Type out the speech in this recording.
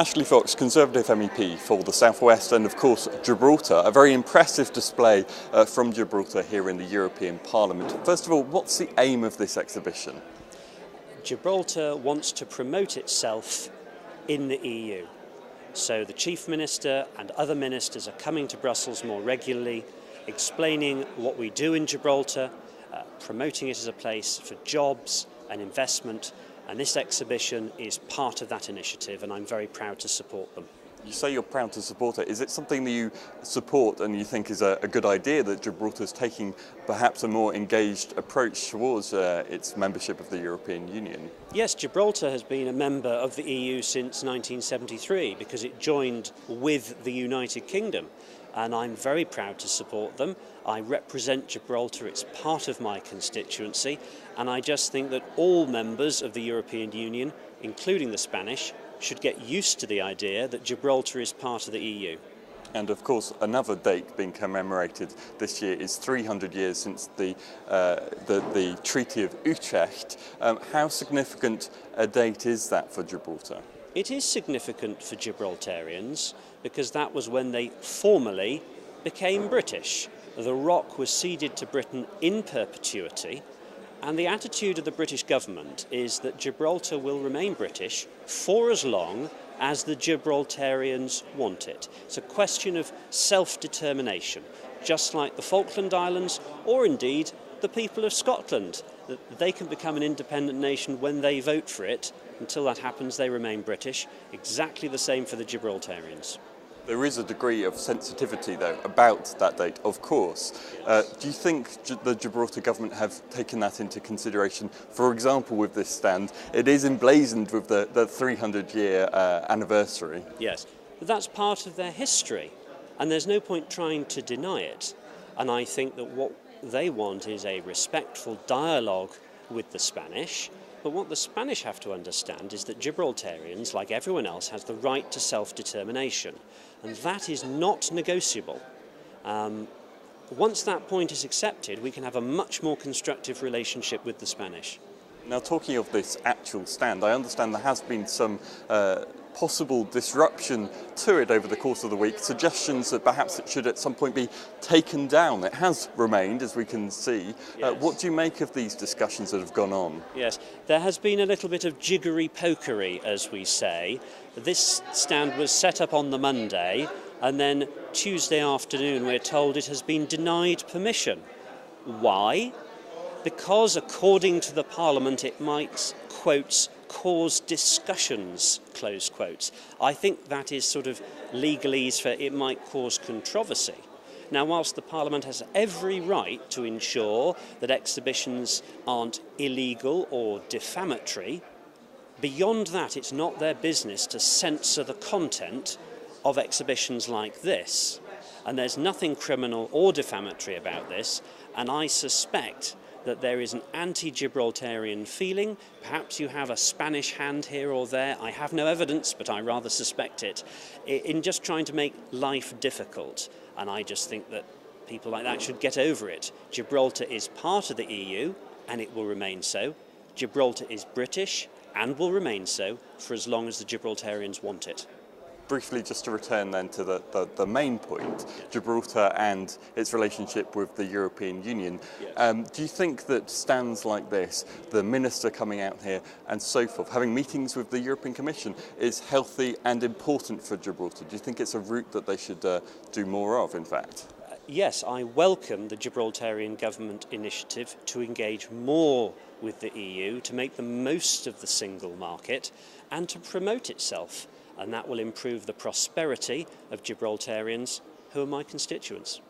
Ashley Fox, Conservative MEP for the South West and of course Gibraltar. A very impressive display from Gibraltar here in the European Parliament. First of all, what's the aim of this exhibition? Gibraltar wants to promote itself in the EU. So the Chief Minister and other ministers are coming to Brussels more regularly, explaining what we do in Gibraltar, promoting it as a place for jobs and investment. And this exhibition is part of that initiative, and I'm very proud to support them. You say you're proud to support it. Is it something that you support and you think is a good idea that Gibraltar is taking perhaps a more engaged approach towards its membership of the European Union? Yes, Gibraltar has been a member of the EU since 1973 because it joined with the United Kingdom. And I'm very proud to support them. I represent Gibraltar, it's part of my constituency, and I just think that all members of the European Union, including the Spanish, should get used to the idea that Gibraltar is part of the EU. And of course, another date being commemorated this year is 300 years since the Treaty of Utrecht. How significant a date is that for Gibraltar? It is significant for Gibraltarians because that was when they formally became British. The Rock was ceded to Britain in perpetuity, and the attitude of the British government is that Gibraltar will remain British for as long as the Gibraltarians want it. It's a question of self-determination, just like the Falkland Islands or indeed the people of Scotland. That they can become an independent nation when they vote for it. Until that happens, they remain British. Exactly the same for the Gibraltarians. There is a degree of sensitivity, though, about that date, of course. Do you think the Gibraltar government have taken that into consideration? For example, with this stand, it is emblazoned with the 300-year anniversary. Yes, but that's part of their history, and there's no point trying to deny it. And I think that what they want is a respectful dialogue with the Spanish. But what the Spanish have to understand is that Gibraltarians, like everyone else, has the right to self-determination. And that is not negotiable. Once that point is accepted, we can have a much more constructive relationship with the Spanish. Now, talking of this actual stand, I understand there has been some possible disruption to it over the course of the week, suggestions that perhaps it should at some point be taken down. It has remained, as we can see. Yes. What do you make of these discussions that have gone on? Yes, there has been a little bit of jiggery-pokery, as we say. This stand was set up on the Monday, and then Tuesday afternoon we're told it has been denied permission. Why? Because, according to the Parliament, it might, quotes, cause discussions, close quotes. I think that is sort of legalese for it might cause controversy. Now, whilst the Parliament has every right to ensure that exhibitions aren't illegal or defamatory, beyond that it's not their business to censor the content of exhibitions like this. And there's nothing criminal or defamatory about this, and I suspect that there is an anti-Gibraltarian feeling. Perhaps you have a Spanish hand here or there. I have no evidence, but I rather suspect it, in just trying to make life difficult. And I just think that people like that should get over it. Gibraltar is part of the EU, and it will remain so. Gibraltar is British, and will remain so, for as long as the Gibraltarians want it. Briefly, just to return then to the main point, Gibraltar and its relationship with the European Union. Yes. Do you think that stands like this, the Minister coming out here and so forth, having meetings with the European Commission, is healthy and important for Gibraltar? Do you think it's a route that they should do more of, in fact? Yes, I welcome the Gibraltarian government initiative to engage more with the EU, to make the most of the single market and to promote itself. And that will improve the prosperity of Gibraltarians who are my constituents.